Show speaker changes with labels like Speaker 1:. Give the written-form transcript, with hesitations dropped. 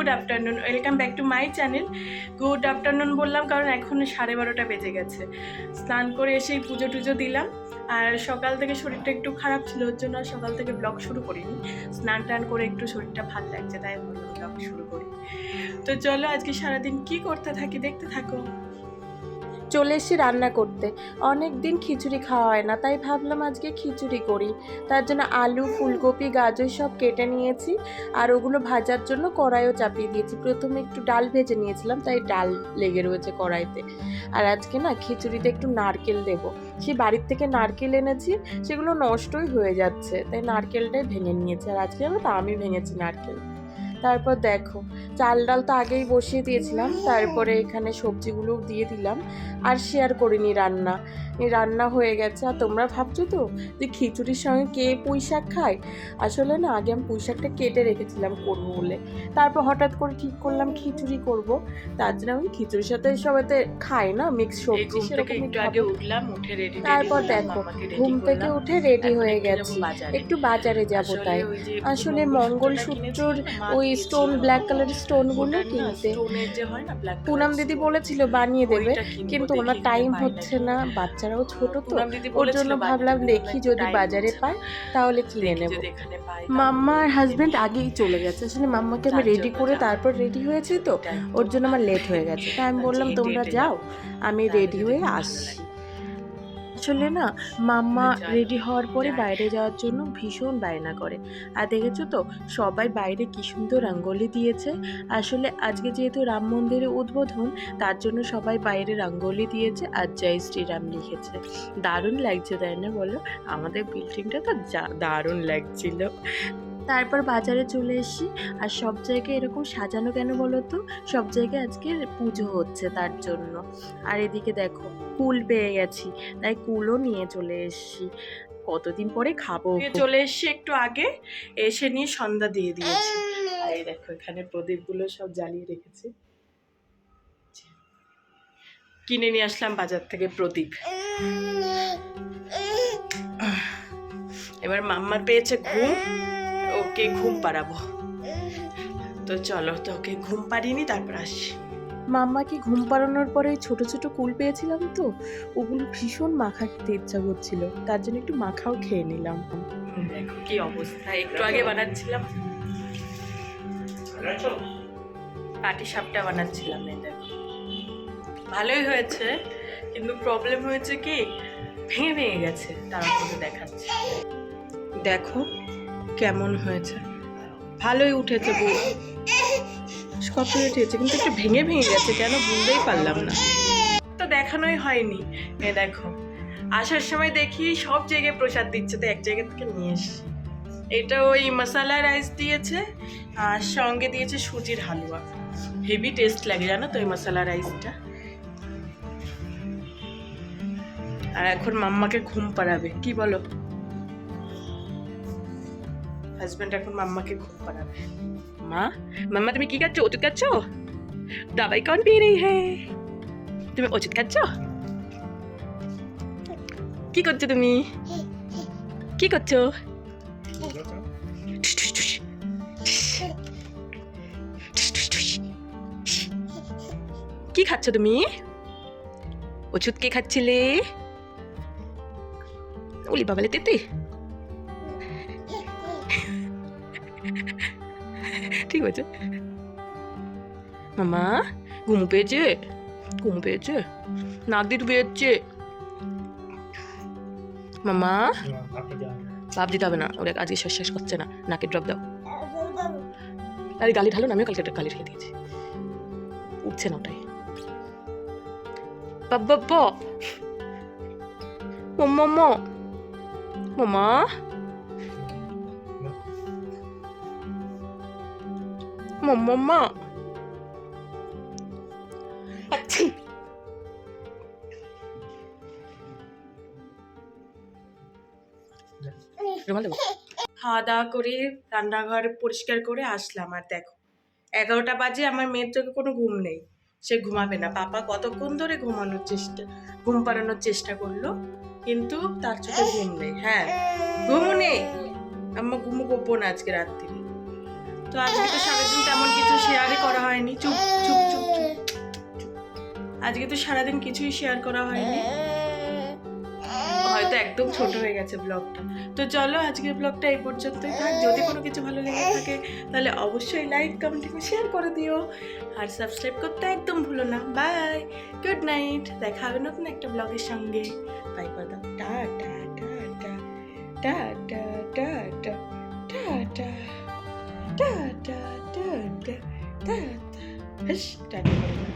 Speaker 1: Good afternoon, welcome back to my channel. Good afternoon বললাম কারণ এখন 12:30 বেজে গেছে। স্নান করে এসেই পুজো টুজো দিলাম। আর সকাল থেকে শরীরটা একটু খারাপ ছিল, ওর জন্য আর সকাল থেকে ব্লগ শুরু করিনি। স্নান টান করে একটু শরীরটা ভালো লাগছে, তাই বললাম ব্লগ শুরু করি। তো চলো আজকে সারাদিন কি করতে থাকি দেখতে থাকো।
Speaker 2: চলে এসেছি রান্না করতে। অনেক দিন খিচুড়ি খাওয়া হয় না, তাই ভাবলাম আজকে খিচুড়ি করি। তার জন্য আলু, ফুলকপি, গাজর সব কেটে নিয়েছি, আর ওগুলো ভাজার জন্য কড়াইও চাপিয়ে দিয়েছি। প্রথমে একটু ডাল ভেজে নিয়েছিলাম, তাই ডাল লেগে রয়েছে কড়াইতে। আর আজকে না খিচুড়িতে একটু নারকেল দেবো। সেই বাড়ির থেকে নারকেল এনেছি, সেগুলো নষ্টই হয়ে যাচ্ছে, তাই নারকেলটাই ভেঙে নিয়েছি। আর আজকে না তো আমি ভেঙেছি নারকেল। তারপর দেখো, চাল ডাল তো আগেই বসিয়ে দিয়েছিলাম, তারপরে এখানে সবজিগুলো দিয়ে দিলাম। আর শেয়ার করিনি রান্না, এই রান্না হয়ে গেছে। আর তোমরা ভাবছো তো যে খিচুড়ির সঙ্গে কে পুঁই শাক খায়। আসলে না, আগে আমি পুঁই শাকটা কেটে রেখেছিলাম করবো বলে, তারপর হঠাৎ করে ঠিক করলাম খিচুড়ি করব। তার জন্য আমি খিচুড়ির সাথে সবাইতে খাই না মিক্স সবজি, সেরকম
Speaker 1: একটু আগে উঠলাম, উঠে রেডি।
Speaker 2: তারপর দেখো, ঘুম থেকে উঠে রেডি হয়ে গেছি, একটু বাজারে যাব। তাই আসলে মঙ্গলসূত্রর ওই স্টোন, ব্ল্যাক কালারের স্টোনগুলো কিনতে পুনম দিদি বলেছিল বানিয়ে দেবে, কিন্তু ওনার টাইম হচ্ছে না, বাচ্চারাও ছোট তো, ওর জন্য ভাবলাম দেখি যদি বাজারে পাই তাহলে কিনে নেব। মাম্মা আর হাজবেন্ড আগেই চলে গেছে। আসলে মাম্মাকে আমি রেডি করে তারপর রেডি হয়েছি তো, ওর জন্য আমার লেট হয়ে গেছে। তাই আমি বললাম তোমরা যাও, আমি রেডি হয়ে আসছি। আসলে না, মাম্মা রেডি হওয়ার পরে বাইরে যাওয়ার জন্য ভীষণ বায়না করে। আর দেখেছো তো, সবাই বাইরে কি সুন্দর রঙ্গোলি দিয়েছে। আসলে আজকে যেহেতু রাম মন্দিরে উদ্বোধন, তার জন্য সবাই বাইরে রঙ্গোলি দিয়েছে আর জয় শ্রীরাম লিখেছে। দারুণ লাগছে তাই না বলো? আমাদের বিল্ডিংটা তো দারুণ লাগছিল। তারপর বাজারে চলে এসেছি। আর সব জায়গায় এরকম সাজানো কেন বলো তো? সব জায়গায় আজকে পুজো হচ্ছে তার জন্য। আর এদিকে দেখো, কুল পেয়ে গেছি, তাই কুলও নিয়ে চলে এসেছি। কতদিন পরে খাবো।
Speaker 1: চলে এসেছি একটু আগে, এসে নিয়ে সন্ধ্যা দিয়ে দিয়েছি। আর এই দেখো এখানে প্রদীপগুলো সব জ্বালিয়ে রেখেছি। কিনে নিয়ে আসলাম বাজার থেকে প্রদীপ। এবার মাম্মার পেয়েছে ঘুম, ওকে ঘুম পাড়াবো। তো চলো, তো ওকে ঘুম পাড়িয়ে নি, তারপর আসছি।
Speaker 2: মাম্মাকে ঘুম পাড়ানোর পরে ওই ছোট ছোট কুল পেয়েছিলাম তো, ওগুলো ভীষণ মাখা খেতে ইচ্ছা করছিল, তার জন্য একটু মাখাও খেয়ে নিলাম।
Speaker 1: দেখো কি অবস্থা, একটু আগে বানাচ্ছিলাম পাটি সাপটা বানাচ্ছিলাম। এই দেখো ভালোই হয়েছে, কিন্তু প্রবলেম হয়েছে কি, ভেঙে ভেঙে গেছে। তারপরে দেখাচ্ছি, দেখো কেমন হয়েছে। ভালোই উঠেছে, কপি উঠেছে, কিন্তু একটু ভেঙে ভেঙে গেছে, কেন বুঝতেই পারলাম না। তো দেখানোই হয়নি। এ দেখো, আসার সময় দেখি সব জায়গায় প্রসাদ দিচ্ছে, তো এক জায়গা থেকে নিয়ে এসছি। এটা ওই মশলা রাইস দিয়েছে, আর সঙ্গে দিয়েছে সুজির হালুয়া। হেভি টেস্ট লাগে জানো তো এই মশলা রাইসটা। আর এখন মাম্মাকে ঘুম পাড়াবে, কি বলো? হাজবেন্ড এখন মাম্মাকে ঘুম পাড়াবে। মা, মাম্মা তুমি কি খাচ্ছ? ওষুধ খাচ্ছ? দাবাই কौन पी रही है? তুমি ওষুধ খাচ্ছ? কি করছো তুমি? কি করছো? কি খাচ্ছ তুমি? ওষুধ কে খাচ্ছিলে? ওলি বাবালে তেতে। ঠিক আছে মামা, ঘুম পেয়েছে? ঘুম পেয়েছে? নাক দিয়ে ডুবে যাচ্ছে। মামা, ভাব দিতে হবে না, ওরা আজকে শেষ করছে না, নাকে ড্রপ দাও। আরে গালি ঢালো না, আমিও কালকে গালি রেখে দিয়েছি, উঠছে না ওটাই। বাবা মাম্মা, মামা মাম্মা, খাওয়া দাওয়া করে রান্নাঘর পরিষ্কার করে আসলাম। আর দেখো 11টা বাজে, আমার মেয়ের চোখে কোনো ঘুম নেই, সে ঘুমাবে না। পাপা কতক্ষণ ধরে ঘুম পাড়ানোর চেষ্টা করলো, কিন্তু তার চোখে ঘুম নেই। হ্যাঁ, ঘুম নেই, আম্মা ঘুমো করবো না আজকে রাত্রি। তো তো আজকে তো সারাদিন তেমন কিছু শেয়ারই করা হয়নি। চুপ চুপ চুপ চুপ চুপ। আজকে তো সারাদিন কিছুই শেয়ার করা হয়নি, হয়তো একদম ছোট হয়ে গেছে ব্লগটা। তো চলো আজকের ব্লগটা এই পর্যন্তই থাক। যদি কোনো কিছু ভালো লেগে থাকে তাহলে অবশ্যই লাইক কমেন্ট এবং শেয়ার করে দিও, আর সাবস্ক্রাইব করতে একদম ভুলো না। বাই, গুড নাইট, দেখা হবে নতুন একটা ব্লগের সঙ্গে। বাই করে দাও, tata tata tata tata tata tata tata tata tata.